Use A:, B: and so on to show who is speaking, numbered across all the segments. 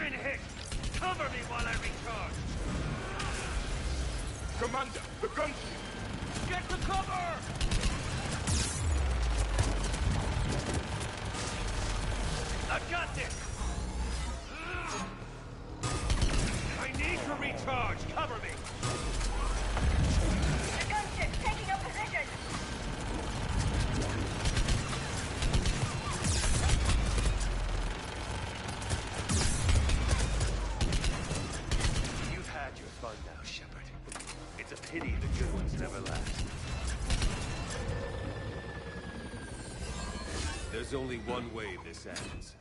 A: been hit! Cover me while I recharge!
B: Commander, the gunship!
A: Get to cover! I got this! I need to recharge! Cover me!
C: The gunship's taking up position!
A: You've had your fun now, Shepard. It's a pity the good ones never last. There's only one way this ends.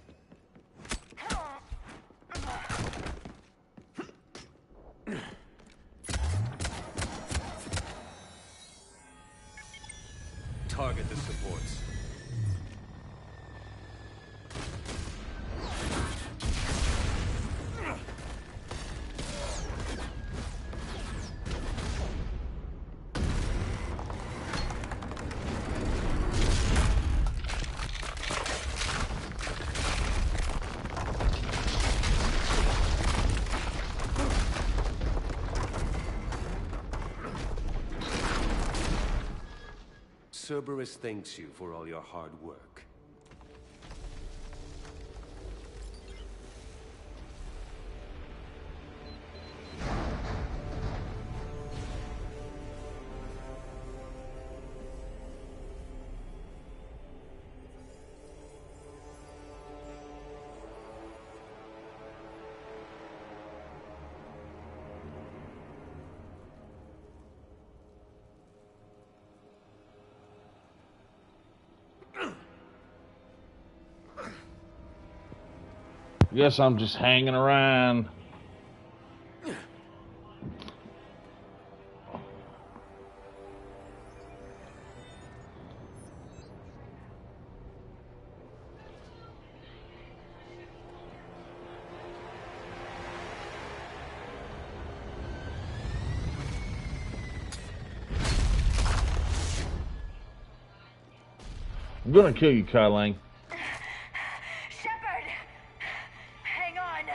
A: Target the supports. Cerberus thanks you for all your hard work.
D: Guess I'm just hanging around. I'm gonna kill you, Kai Lang.
C: Shepard! Hang on!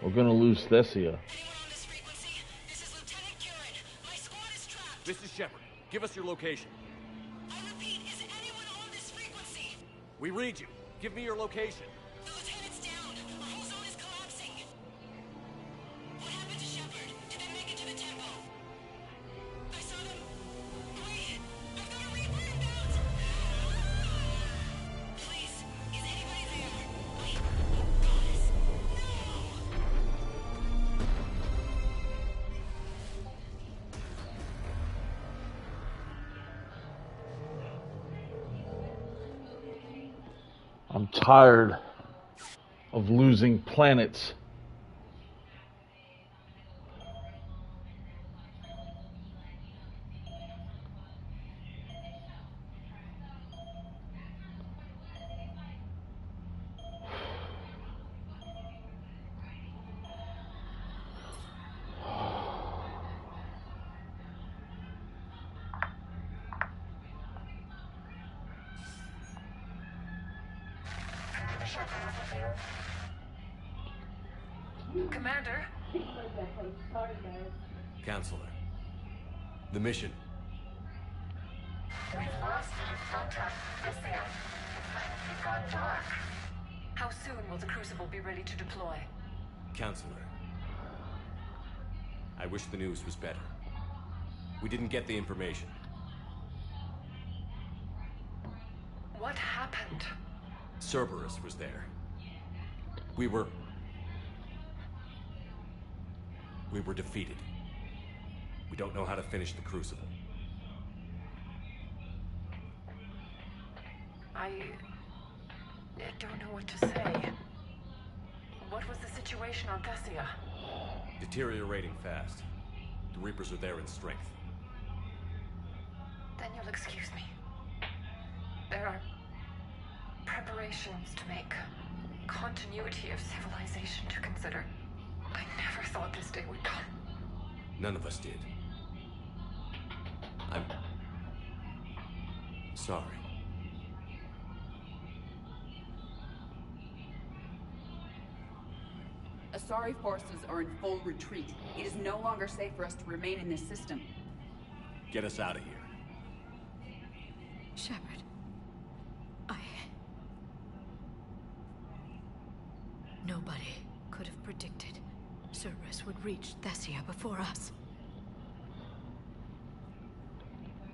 D: We're gonna lose Thessia.
A: This is Shepard. Give us your location.
E: I repeat, is anyone on this frequency?
A: We read you. Give me your location.
E: The lieutenant's down. Our whole zone is collapsing. What happened to Shepard? Did they make it to the temple? I saw them. Wait, I've got a Reaper inbound. Please, is anybody there? Wait, goddess, no!
D: I'm tired of losing planets.
C: Commander?
A: Counselor. The mission.
C: We've lost contact with the It's gone dark. How soon will the Crucible be ready to deploy?
A: Counselor. I wish the news was better. We didn't get the information.
C: What happened?
A: Cerberus was there. We were defeated. We don't know how to finish the Crucible.
C: I don't know what to say. What was the situation on Thessia?
A: Deteriorating fast. The Reapers are there in strength.
C: Then you'll excuse me. There are preparations to make, continuity of civilization to consider. I never thought this day would come.
A: None of us did. I'm sorry.
F: Asari forces are in full retreat. It is no longer safe for us to remain in this system.
A: Get us out of here.
G: Shepard. Nobody could have predicted Cerberus would reach Thessia before us.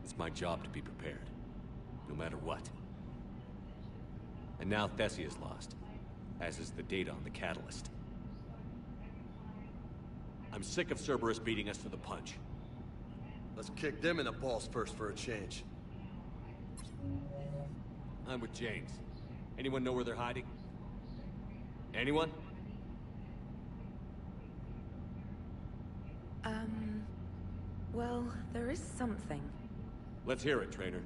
A: It's my job to be prepared, no matter what. And now Thessia's lost, as is the data on the catalyst. I'm sick of Cerberus beating us to the punch.
H: Let's kick them in the balls first for a change.
A: I'm with James. Anyone know where they're hiding? Anyone?
I: Well, there is something.
A: Let's hear it, Trainer.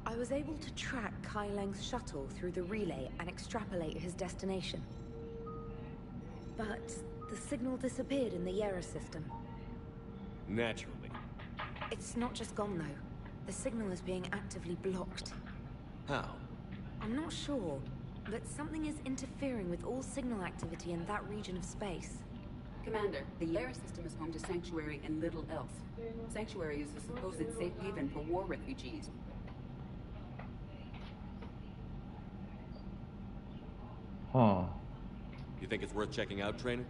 I: I was able to track Kai Leng's shuttle through the relay and extrapolate his destination. But the signal disappeared in the Yera system.
A: Naturally.
I: It's not just gone, though. The signal is being actively blocked.
A: How?
I: I'm not sure, but something is interfering with all signal activity in that region of space.
F: Commander, the Yera system is home to Sanctuary and Little Elf. Sanctuary is a supposed safe haven for war refugees.
D: Huh.
A: You think it's worth checking out, Trainer?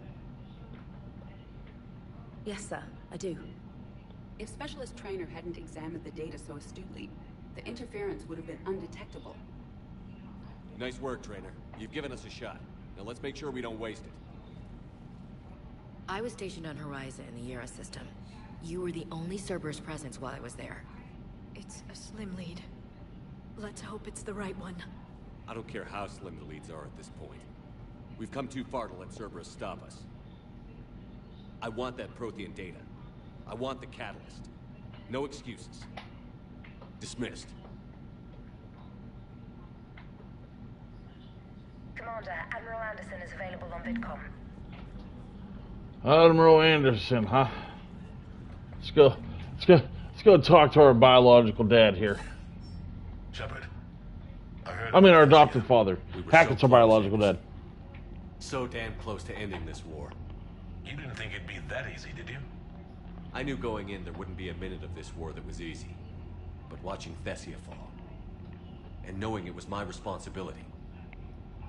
I: Yes, sir, I do.
F: If Specialist Trainer hadn't examined the data so astutely, the interference would have been undetectable.
A: Nice work, Trainer. You've given us a shot. Now let's make sure we don't waste it.
G: I was stationed on Horizon in the Yera system. You were the only Cerberus presence while I was there. It's a slim lead. Let's hope it's the right one.
A: I don't care how slim the leads are at this point. We've come too far to let Cerberus stop us. I want that Prothean data. I want the catalyst. No excuses. Dismissed.
C: Commander, Admiral Anderson is available on VidCom.
D: Admiral Anderson, huh? Let's go talk to our biological dad here.
B: Shepard,
D: I mean, our adopted father.
A: We were
D: Hackett's
A: so
D: our
A: close.
D: biological dad.
A: So damn close to ending this war.
B: you didn't think it'd be that easy, did you?
A: I knew going in there wouldn't be a minute of this war that was easy. But watching Thessia fall, and knowing it was my responsibility.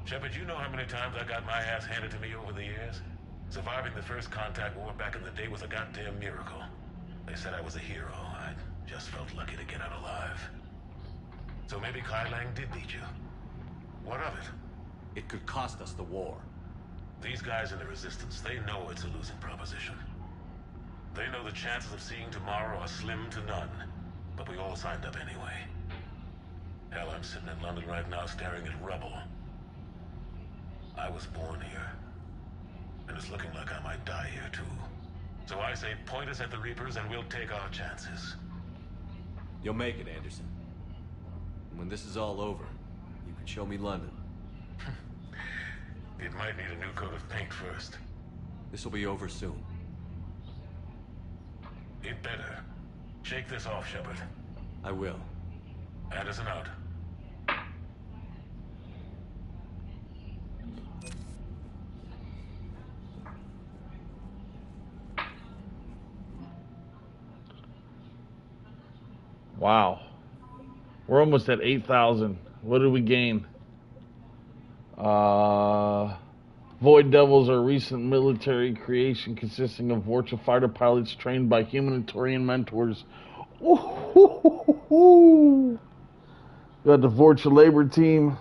B: Shepard, you know how many times I got my ass handed to me over the years? Surviving the first contact war back in the day was a goddamn miracle. They said I was a hero. I just felt lucky to get out alive. So maybe Kai Lang did beat you. What of it?
A: It could cost us the war.
B: These guys in the Resistance, they know it's a losing proposition. They know the chances of seeing tomorrow are slim to none. But we all signed up anyway. Hell, I'm sitting in London right now staring at rubble. I was born here. And it's looking like I might die here too. So I say point us at the Reapers and we'll take our chances.
A: You'll make it, Anderson. And when this is all over, you can show me London.
B: It might need a new coat of paint first.
A: This will be over soon.
B: It better. Shake this off, Shepard.
A: I will.
B: Anderson out.
D: Wow. We're almost at 8,000. What did we gain? Void Devils are a recent military creation consisting of Vorcha fighter pilots trained by human Turian mentors. Ooh. Got the Vorcha labor team,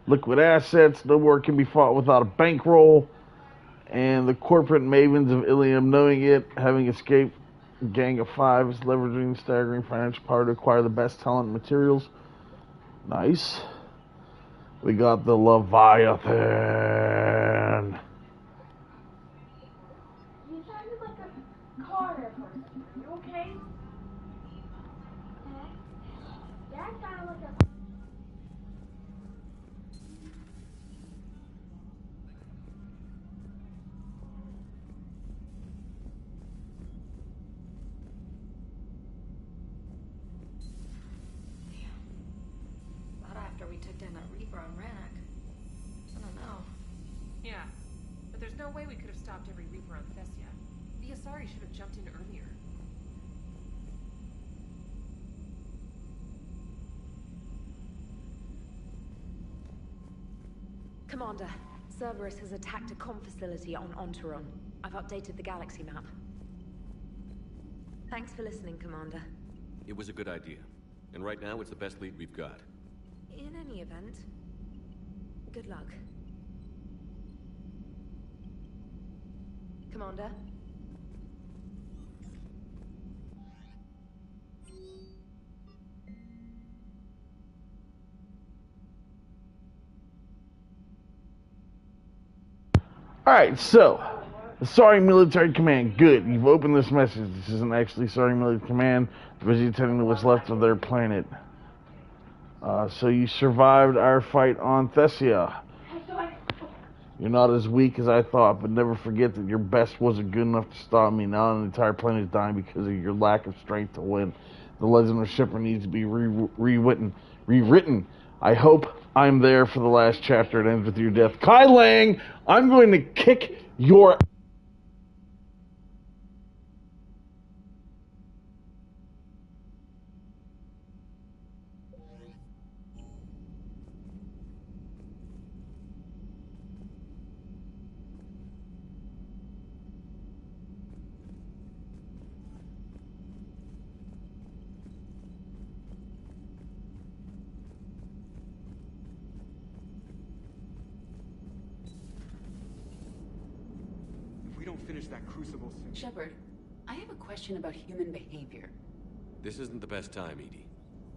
D: liquid assets, no war can be fought without a bankroll, and the corporate mavens of Ilium knowing it, having escaped gang of fives, leveraging staggering financial power to acquire the best talent and materials. Nice. We got the Leviathan.
J: You sounded like a car person. Are you okay? Huh? That sounded like a...
K: we took down that Reaper on Rannoch. I don't know.
L: Yeah, but there's no way we could have stopped every Reaper on Thessia. The Asari should have jumped in earlier.
I: Commander, Cerberus has attacked a comm facility on Ontaron. I've updated the galaxy map. Thanks for listening, Commander.
A: It was a good idea. And right now, it's the best lead we've got.
I: In any event, good luck. Commander?
D: Alright, so, Asari Military Command, good. You've opened this message. This isn't actually Asari Military Command. They're busy attending to what's left of their planet. So you survived our fight on Thessia. You're not as weak as I thought, but never forget that your best wasn't good enough to stop me. Now the entire planet is dying because of your lack of strength to win. The legend of Shepard needs to be rewritten. I hope I'm there for the last chapter. It ends with your death. Kai Lang, I'm going to kick your...
M: Finish that crucible soon.
F: Shepard, I have a question about human behavior.
A: This isn't the best time, Edie.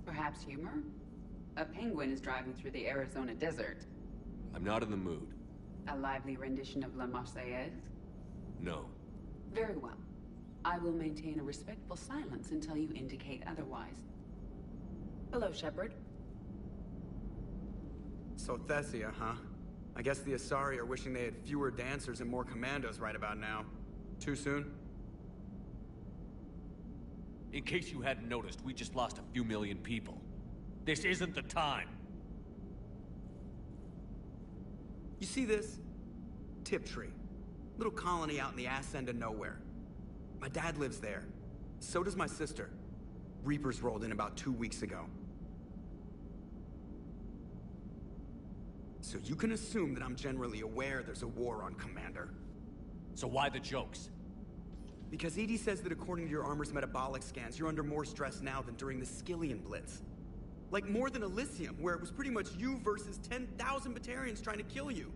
F: Perhaps humor? A penguin is driving through the Arizona desert.
A: I'm not in the mood.
F: A lively rendition of La Marseillaise?
A: No.
F: Very well. I will maintain a respectful silence until you indicate otherwise. Hello, Shepard.
M: So Thessia, huh? I guess the Asari are wishing they had fewer dancers and more commandos right about now. Too soon?
A: In case you hadn't noticed, we just lost a few million people. This isn't the time.
M: You see this? Tiptree. Little colony out in the ass end of nowhere. My dad lives there. So does my sister. Reapers rolled in about 2 weeks ago. So you can assume that I'm generally aware there's a war on, Commander.
A: So why the jokes?
M: Because Edie says that according to your armor's metabolic scans, you're under more stress now than during the Skillian Blitz. Like more than Elysium, where it was pretty much you versus 10,000 Batarians trying to kill you.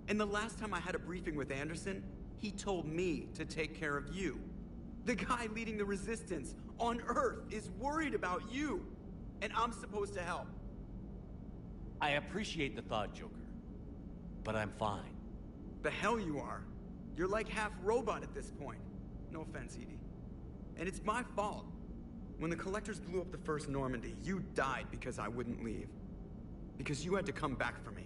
M: And the last time I had a briefing with Anderson, he told me to take care of you. The guy leading the resistance on Earth is worried about you. And I'm supposed to help.
A: I appreciate the thought, Joker. But I'm fine.
M: The hell you are. You're like half robot at this point. No offense, Edie. And it's my fault. When the Collectors blew up the first Normandy, you died because I wouldn't leave. Because you had to come back for me.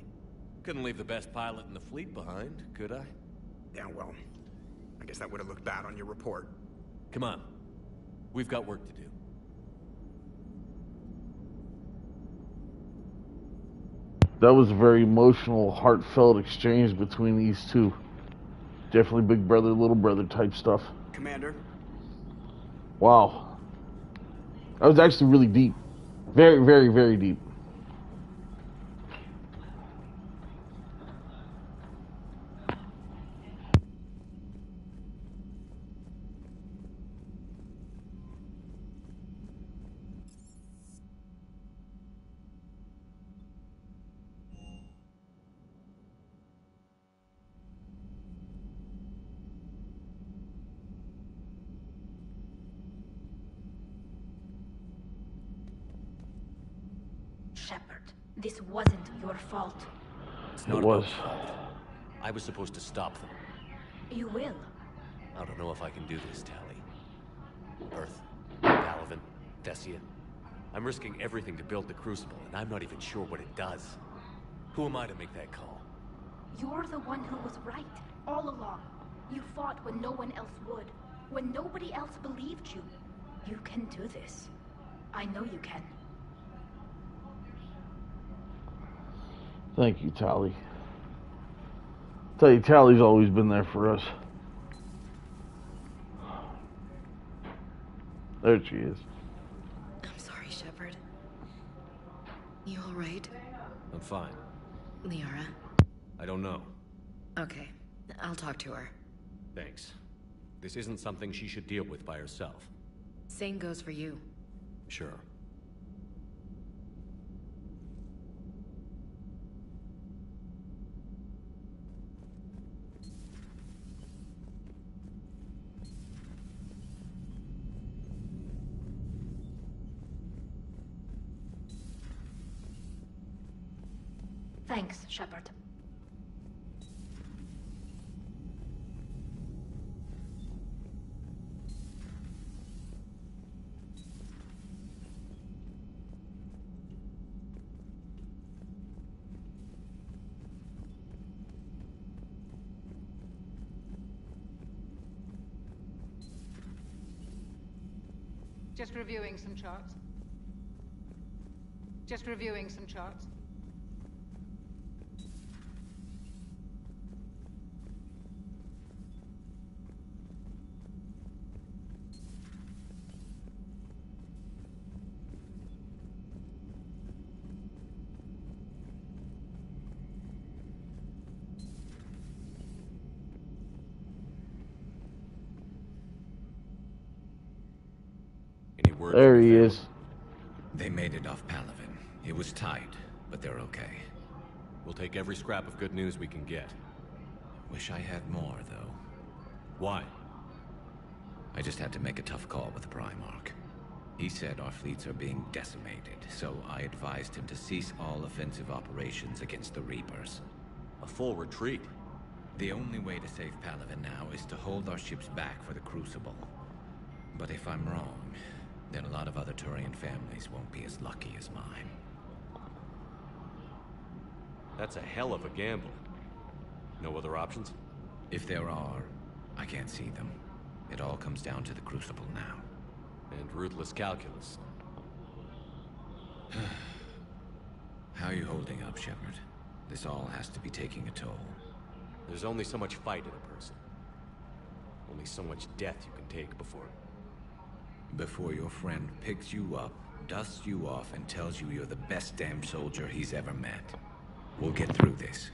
A: Couldn't leave the best pilot in the fleet behind, could I?
M: Yeah, well, I guess that would have looked bad on your report.
A: Come on. We've got work to do.
D: That was a very emotional, heartfelt exchange between these two. Definitely big brother, little brother type stuff.
M: Commander?
D: Wow. That was actually really deep. Very, very, very deep.
K: Shepard, this wasn't your fault.
A: It's not
D: It was.
A: about fault. I was supposed to stop them.
K: You will.
A: I don't know if I can do this, Tally. Earth, Palaven, Thessia. I'm risking everything to build the Crucible, and I'm not even sure what it does. Who am I to make that call?
K: You're the one who was right, all along. You fought when no one else would, when nobody else believed you. You can do this. I know you can.
D: Thank you, Tally. Tell you, Tally's always been there for us. There she is.
G: I'm sorry, Shepard. You all right?
A: I'm fine.
G: Liara?
A: I don't know.
G: Okay, I'll talk to her.
A: Thanks. This isn't something she should deal with by herself.
G: Same goes for you.
A: Sure.
K: Thanks, Shepard.
N: Just reviewing some charts. Just reviewing some charts.
D: There he is.
O: They made it off Palaven. It was tight, but they're okay.
A: We'll take every scrap of good news we can get.
O: Wish I had more, though.
A: Why?
O: I just had to make a tough call with the Primarch. He said our fleets are being decimated, so I advised him to cease all offensive operations against the Reapers.
A: A full retreat?
O: The only way to save Palaven now is to hold our ships back for the Crucible. But if I'm wrong, then a lot of other Turian families won't be as lucky as mine.
A: That's a hell of a gamble. No other options?
O: If there are, I can't see them. It all comes down to the Crucible now.
A: And ruthless calculus.
O: How are you holding up, Shepard? This all has to be taking a toll.
A: There's only so much fight in a person. Only so much death you can take before
O: your friend picks you up, dusts you off, and tells you you're the best damn soldier he's ever met. We'll get through this.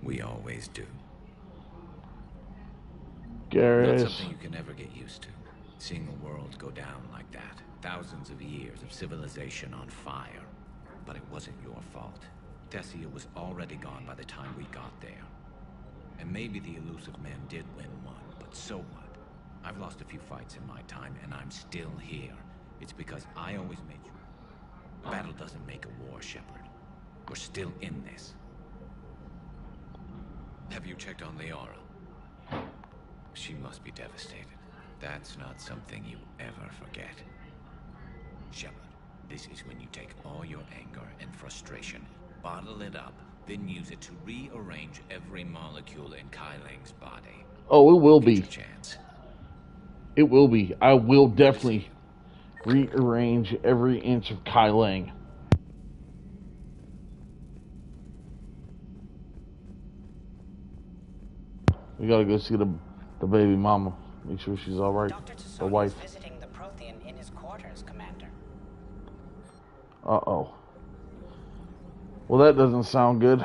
O: We always do.
D: Garrus.
O: Not something you can ever get used to. Seeing a world go down like that. Thousands of years of civilization on fire. But it wasn't your fault. Tessia was already gone by the time we got there. And maybe the elusive man did win one, but so what? I've lost a few fights in my time, and I'm still here. It's because I always made sure. Battle doesn't make a war, Shepard. We're still in this. Have you checked on Liara? She must be devastated. That's not something you ever forget. Shepard, this is when you take all your anger and frustration, bottle it up, then use it to rearrange every molecule in Kai Ling's body.
D: Oh, it will be.
O: Chance.
D: It will be. I will definitely rearrange every inch of Kai Lang. We gotta go see the baby mama. Make sure she's all right. The wife.
P: Visiting the Prothean in his quarters, Commander.
D: Uh-oh. Well, that doesn't sound good.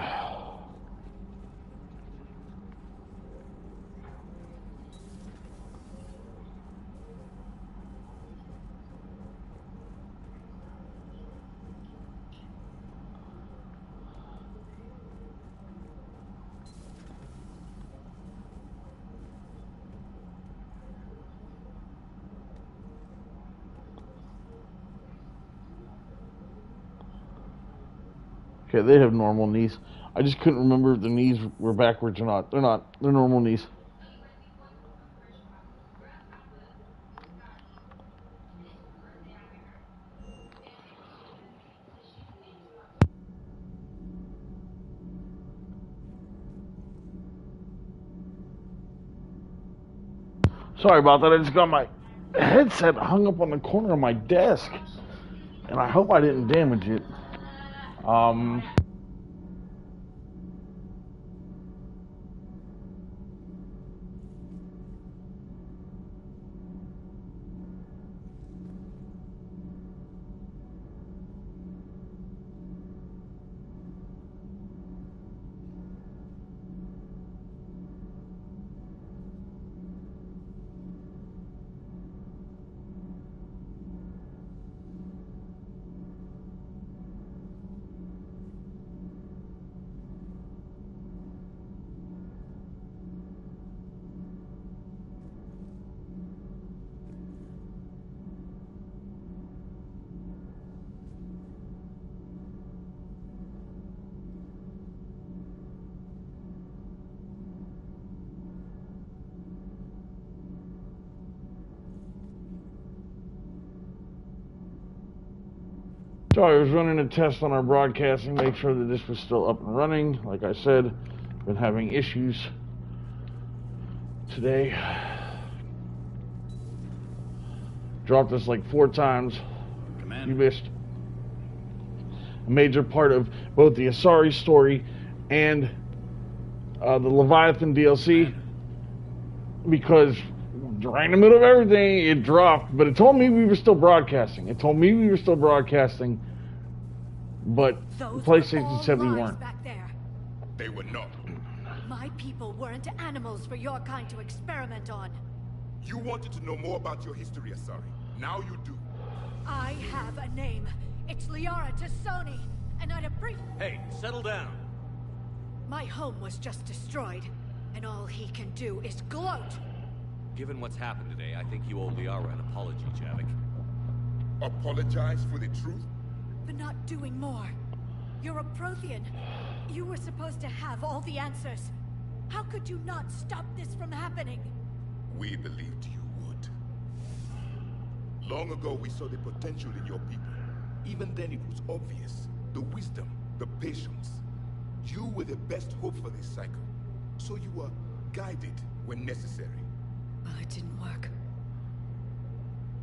D: Okay, they have normal knees. I just couldn't remember if the knees were backwards or not. They're not. They're normal knees. Sorry about that. I just got my headset hung up on the corner of my desk. And I hope I didn't damage it. So I was running a test on our broadcasting, make sure that this was still up and running. Like I said, been having issues today. Dropped us like 4 times.
Q: Commander.
D: You missed a major part of both the Asari story and the Leviathan DLC, because right in the middle of everything it dropped, but it told me we were still broadcasting. But PlayStation said we weren't.
G: Back there.
Q: They were not.
G: My people weren't animals for your kind to experiment on.
Q: You wanted to know more about your history, Asari. Now you do.
G: I have a name. It's Liara Tassoni, and I'd appreciate...
A: Hey, settle down.
G: My home was just destroyed, and all he can do is gloat.
A: Given what's happened today, I think you owe Liara an apology, Javik.
Q: Apologize for the truth?
G: For not doing more. You're a Prothean. You were supposed to have all the answers. How could you not stop this from happening?
Q: We believed you would. Long ago, we saw the potential in your people. Even then, it was obvious. The wisdom, the patience. You were the best hope for this cycle. So you were guided when necessary.
G: Well, it didn't work.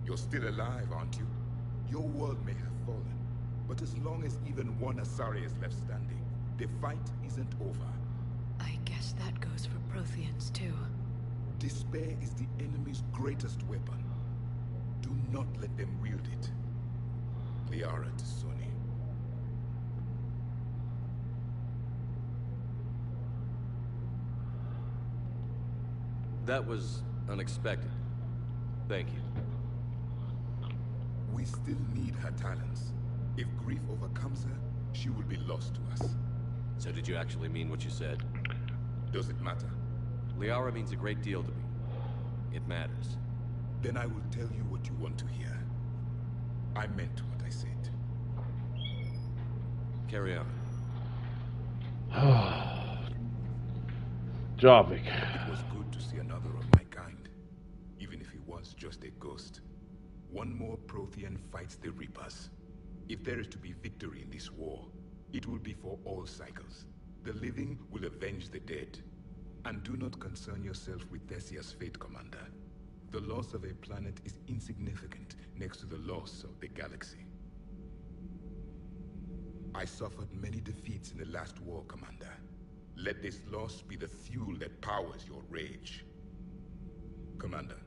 Q: You're still alive, aren't you? Your world may have fallen, but as long as even one Asari is left standing, the fight isn't over.
G: I guess that goes for Protheans, too.
Q: Despair is the enemy's greatest weapon. Do not let them wield it. Liara Tassoni.
A: That was unexpected. Thank you.
Q: We still need her talents. If grief overcomes her, she will be lost to us.
A: So did you actually mean what you said?
Q: Does it matter?
A: Liara means a great deal to me. It matters.
Q: Then I will tell you what you want to hear. I meant what I said.
A: Carry on.
D: Javik.
Q: It was good to see another of my kind, even if he was just a ghost. One more Prothean fights the Reapers. If there is to be victory in this war, it will be for all cycles. The living will avenge the dead. And do not concern yourself with Thessia's fate, Commander. The loss of a planet is insignificant next to the loss of the galaxy. I suffered many defeats in the last war, Commander. Let this loss be the fuel that powers your rage. Commander.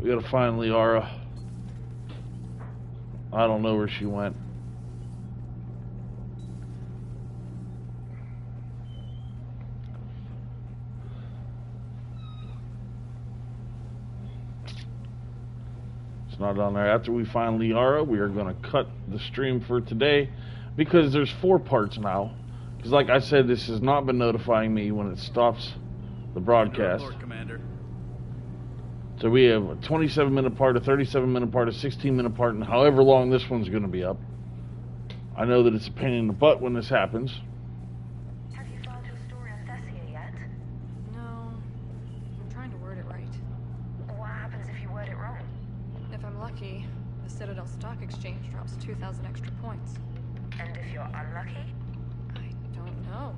D: We gotta find Liara. I don't know where she went. It's not on there. After we find Liara, we are going to cut the stream for today because there's 4 parts now. Because like I said, this has not been notifying me when it stops the broadcast.
Q: Lord Commander.
D: So we have a 27-minute part, a 37-minute part, a 16-minute part, and however long this one's going to be up. I know that it's a pain in the butt when this happens.
C: Have you found your story on Thessia yet?
L: No. I'm trying to word it right.
C: What happens if you word it wrong?
L: If I'm lucky, the Citadel Stock Exchange drops 2,000 extra points.
C: And if you're unlucky?
L: I don't know.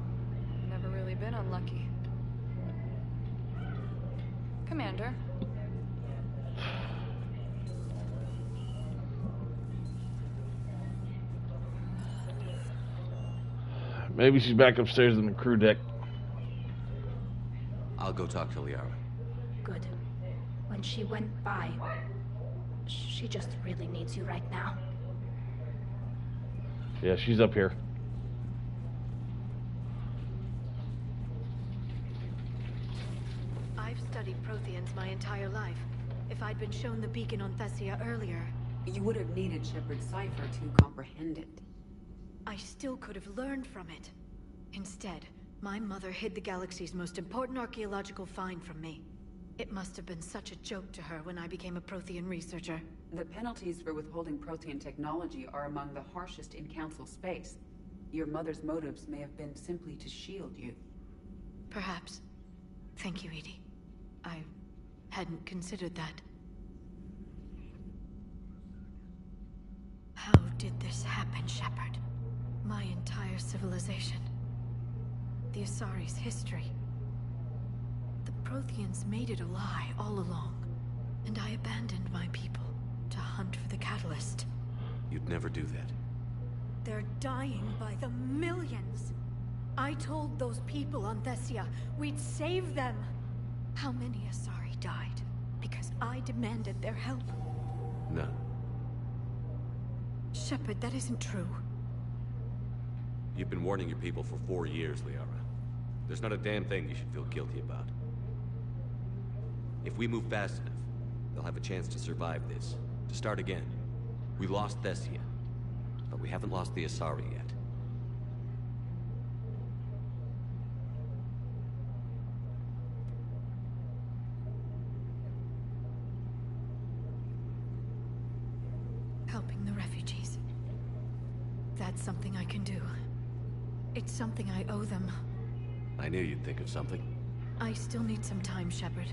L: Never really been unlucky. Commander.
D: Maybe she's back upstairs in the crew deck.
A: I'll go talk to Liara.
K: Good. When she went by, she just really needs you right now.
D: Yeah, she's up here.
G: I've studied Protheans my entire life. If I'd been shown the beacon on Thessia earlier...
F: You would have needed Shepard's cipher to comprehend it.
G: I still could have learned from it. Instead, my mother hid the galaxy's most important archaeological find from me. It must have been such a joke to her when I became a Prothean researcher.
F: The penalties for withholding Prothean technology are among the harshest in Council space. Your mother's motives may have been simply to shield you.
G: Perhaps. Thank you, Edie. I hadn't considered that. did this happen, Shepard? My entire civilization. The Asari's history. The Protheans made it a lie all along, and I abandoned my people to hunt for the catalyst.
A: You'd never do that.
G: They're dying by the millions. I told those people on Thessia we'd save them. How many Asari died because I demanded their help?
A: None.
G: Shepard, that isn't true.
A: You've been warning your people for 4 years, Liara. There's not a damn thing you should feel guilty about. If we move fast enough, they'll have a chance to survive this. To start again. We lost Thessia, but we haven't lost the Asari yet.
G: Helping the refugees. That's something I can do. It's something I owe them.
A: I knew you'd think of something.
G: I still need some time, Shepard.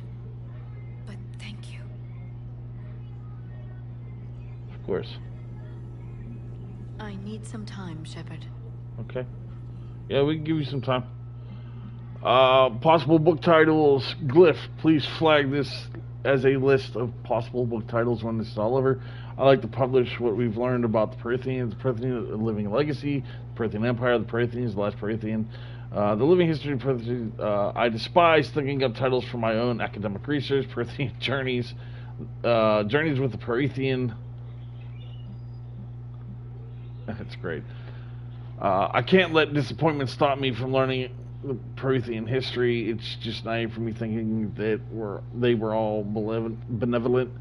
G: But thank you.
D: Of course.
G: I need some time, Shepard.
D: Okay. Yeah, we can give you some time. Possible book titles. Glyph, please flag this as a list of possible book titles when this is all over. I like to publish what we've learned about the Protheans, the Prothean Living Legacy, the Prothean Empire, the Protheans, the Last Prothean, the Living History of Protheans. I despise thinking up titles for my own academic research. Prothean Journeys, Journeys with the Prothean. That's great. I can't let disappointment stop me from learning the Prothean history. It's just naive for me thinking that they were all benevolent.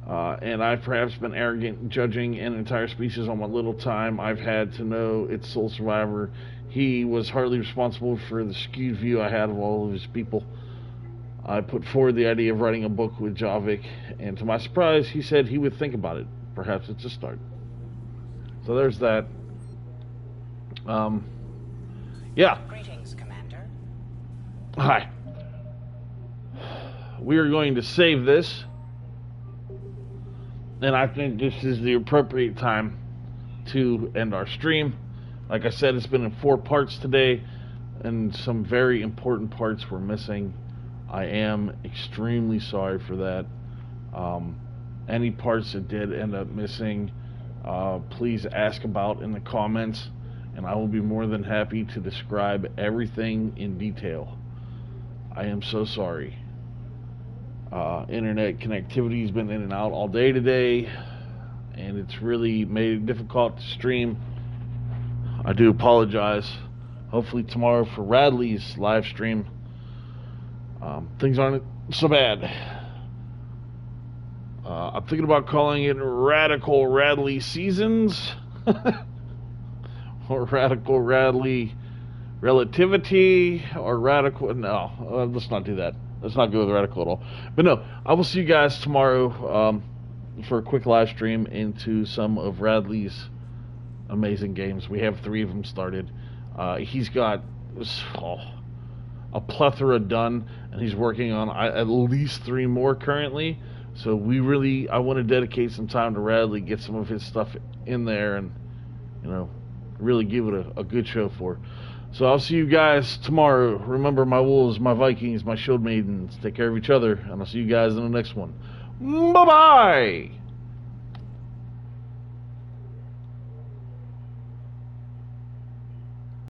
D: And I've perhaps been arrogant, judging an entire species on what little time I've had to know its sole survivor. He was hardly responsible for the skewed view I had of all of his people. I put forward the idea of writing a book with Javik, and to my surprise, he said he would think about it. Perhaps it's a start. So there's that. Yeah.
P: Greetings, Commander.
D: Hi. We are going to save this. And I think this is the appropriate time to end our stream. Like I said, it's been in 4 parts today, and some very important parts were missing. I am extremely sorry for that. Any parts that did end up missing, please ask about in the comments, and I will be more than happy to describe everything in detail. I am so sorry. Internet connectivity has been in and out all day today, and it's really made it difficult to stream. I do apologize. Hopefully tomorrow for Radley's live stream, things aren't so bad. I'm thinking about calling it Radical Radley Seasons or Radical Radley Relativity or Radical... No, let's not do that. Let's not go with Radical at all. But no, I will see you guys tomorrow for a quick live stream into some of Radley's amazing games. We have 3 of them started. He's got a plethora done, and he's working on at least 3 more currently. So I want to dedicate some time to Radley, get some of his stuff in there, and really give it a good show for. So I'll see you guys tomorrow. Remember, my wolves, my Vikings, my shield maidens, take care of each other, and I'll see you guys in the next one. Bye-bye!